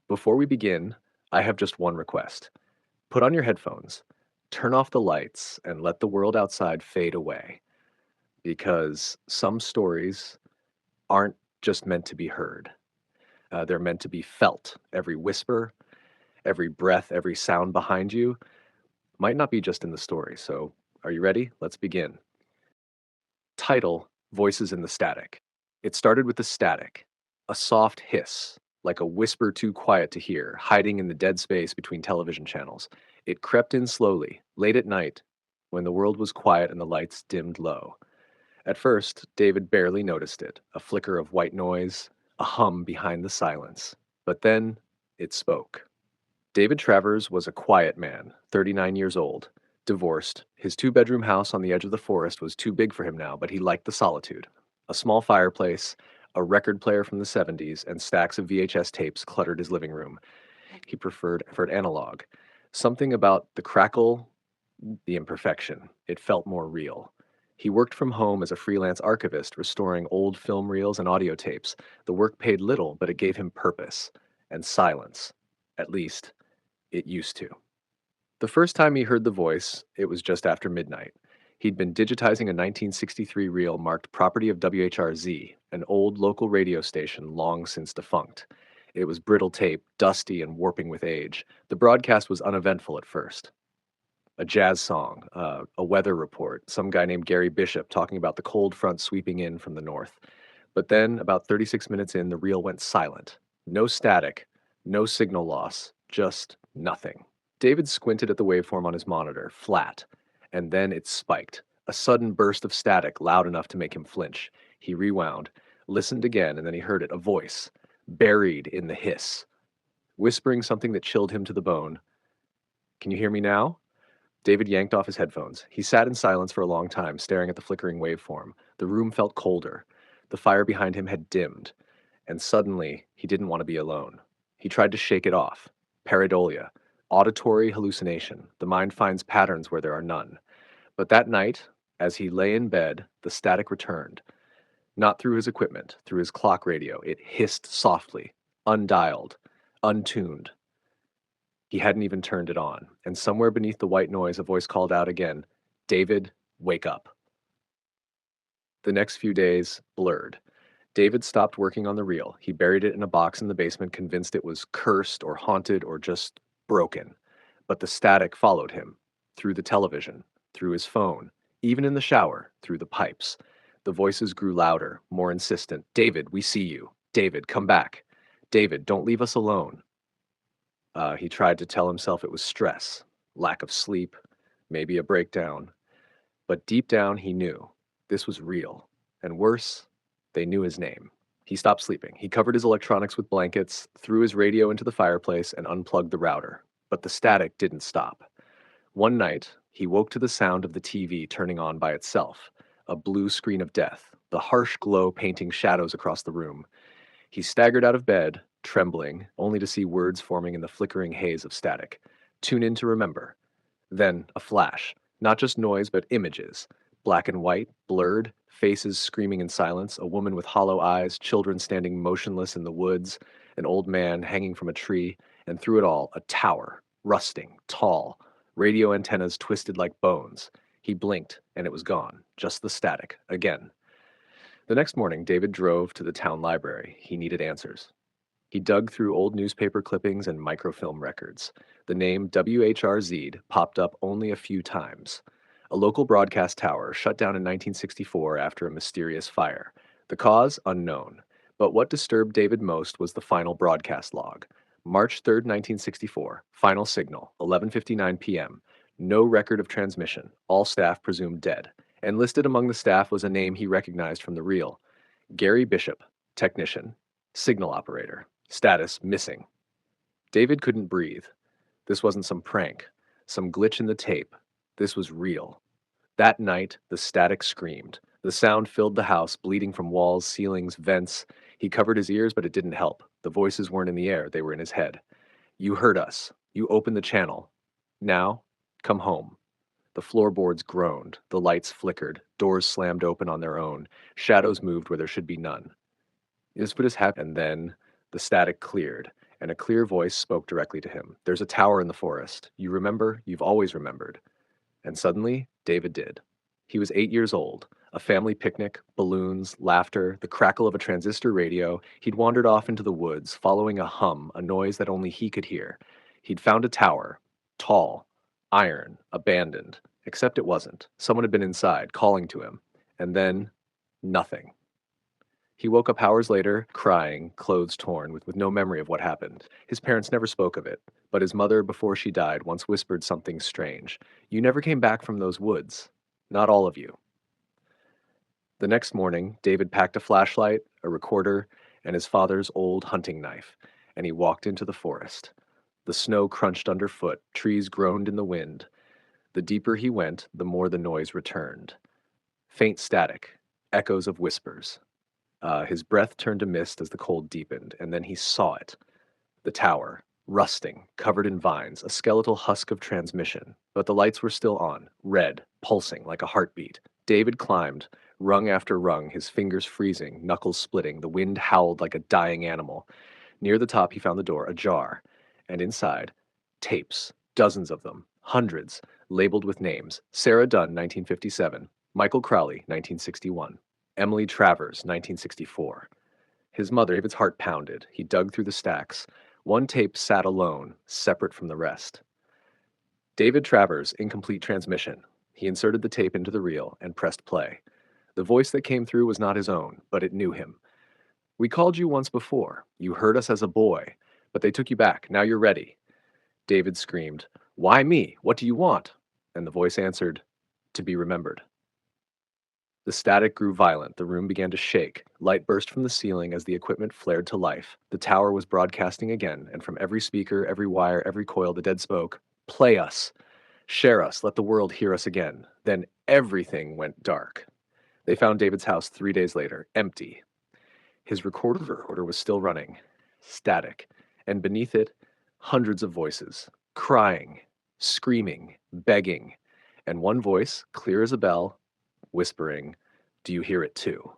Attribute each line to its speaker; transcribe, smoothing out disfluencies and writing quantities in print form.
Speaker 1: Before we begin, I have just one request. Put on your headphones, turn off the lights, and let the world outside fade away. Because some stories aren't just meant to be heard, they're meant to be felt. Every whisper, every breath, every sound behind you might not be just in the story. So, are you ready? Let's begin. Title: Voices in the Static. It started with the static, a soft hiss, like a whisper too quiet to hear, hiding in the dead space between television channels. It crept in slowly, late at night, when the world was quiet and the lights dimmed low. At first, David barely noticed it, a flicker of white noise, a hum behind the silence. But then it spoke. David Travers was a quiet man, 39 years old, divorced. His two-bedroom house on the edge of the forest was too big for him now, but he liked the solitude. A small fireplace, a record player from the 70s, and stacks of VHS tapes cluttered his living room. He preferred analog. Something about the crackle, the imperfection. It felt more real. He worked from home as a freelance archivist, restoring old film reels and audio tapes. The work paid little, but it gave him purpose and silence. At least, it used to. The first time he heard the voice, it was just after midnight. He'd been digitizing a 1963 reel marked property of WHRZ, an old local radio station long since defunct. It was brittle tape, dusty and warping with age. The broadcast was uneventful at first. A jazz song, a weather report, some guy named Gary Bishop talking about the cold front sweeping in from the north. But then, about 36 minutes in, the reel went silent. No static, no signal loss, just nothing. David squinted at the waveform on his monitor, flat, and then it spiked. A sudden burst of static, loud enough to make him flinch. He rewound, listened again, and then he heard it, a voice, buried in the hiss, whispering something that chilled him to the bone. "Can you hear me now?" David yanked off his headphones. He sat in silence for a long time, staring at the flickering waveform. The room felt colder. The fire behind him had dimmed, and suddenly he didn't want to be alone. He tried to shake it off. Pareidolia, auditory hallucination. The mind finds patterns where there are none. But that night, as he lay in bed, the static returned. Not through his equipment, through his clock radio. It hissed softly, undialed, untuned. He hadn't even turned it on, and somewhere beneath the white noise, a voice called out again, "David, wake up." The next few days blurred. David stopped working on the reel. He buried it in a box in the basement, convinced it was cursed or haunted or just broken. But the static followed him, through the television, through his phone, even in the shower, through the pipes. The voices grew louder, more insistent. "David, we see you. David, come back. David, don't leave us alone." He tried to tell himself it was stress, lack of sleep, maybe a breakdown. But deep down, he knew this was real. And worse, they knew his name. He stopped sleeping. He covered his electronics with blankets, threw his radio into the fireplace, and unplugged the router. But the static didn't stop. One night, he woke to the sound of the TV turning on by itself, a blue screen of death, the harsh glow painting shadows across the room. He staggered out of bed, trembling, only to see words forming in the flickering haze of static. "Tune in to remember." Then a flash, not just noise, but images. Black and white, blurred, faces screaming in silence, a woman with hollow eyes, children standing motionless in the woods, an old man hanging from a tree, and through it all, a tower, rusting, tall, radio antennas twisted like bones. He blinked, and it was gone, just the static, again. The next morning, David drove to the town library. He needed answers. He dug through old newspaper clippings and microfilm records. The name WHRZ popped up only a few times. A local broadcast tower shut down in 1964 after a mysterious fire. The cause unknown. But what disturbed David most was the final broadcast log. March 3rd, 1964. Final signal, 11:59 p.m. No record of transmission. All staff presumed dead. And listed among the staff was a name he recognized from the reel. Gary Bishop, technician, signal operator. Status missing. David couldn't breathe. This wasn't some prank, some glitch in the tape. This was real. That night, the static screamed. The sound filled the house, bleeding from walls, ceilings, vents. He covered his ears, but it didn't help. The voices weren't in the air, they were in his head. "You heard us. You opened the channel. Now, come home." The floorboards groaned, the lights flickered, doors slammed open on their own, shadows moved where there should be none. This would have happened, and then the static cleared, and a clear voice spoke directly to him. There's a tower in the forest. You remember? You've always remembered. And suddenly, David did. He was 8 years old. A family picnic, balloons, laughter, the crackle of a transistor radio. He'd wandered off into the woods, following a hum, a noise that only he could hear. He'd found a tower, tall, iron, abandoned, except it wasn't. Someone had been inside, calling to him. And then, nothing. He woke up hours later, crying, clothes torn, with no memory of what happened. His parents never spoke of it, but his mother, before she died, once whispered something strange. You never came back from those woods. Not all of you. The next morning, David packed a flashlight, a recorder, and his father's old hunting knife, and he walked into the forest. The snow crunched underfoot, trees groaned in the wind. The deeper he went, the more the noise returned. Faint static, echoes of whispers. His breath turned to mist as the cold deepened, and then he saw it. The tower, rusting, covered in vines, a skeletal husk of transmission. But the lights were still on, red, pulsing like a heartbeat. David climbed, rung after rung, his fingers freezing, knuckles splitting. The wind howled like a dying animal. Near the top, he found the door, ajar, and inside, tapes, dozens of them, hundreds, labeled with names. Sarah Dunn, 1957. Michael Crowley, 1961. Emily Travers, 1964. His mother, David's heart pounded. He dug through the stacks. One tape sat alone, separate from the rest. David Travers, incomplete transmission. He inserted the tape into the reel and pressed play. The voice that came through was not his own, but it knew him. We called you once before. You heard us as a boy, but they took you back. Now you're ready. David screamed, Why me? What do you want? And the voice answered, To be remembered. The static grew violent. The room began to shake. Light burst from the ceiling as the equipment flared to life. The tower was broadcasting again, and from every speaker, every wire, every coil, the dead spoke, Play us. Share us. Let the world hear us again. Then everything went dark. They found David's house 3 days later, empty. His recorder was still running, static, and beneath it, hundreds of voices, crying, screaming, begging, and one voice, clear as a bell, whispering, Do you hear it too?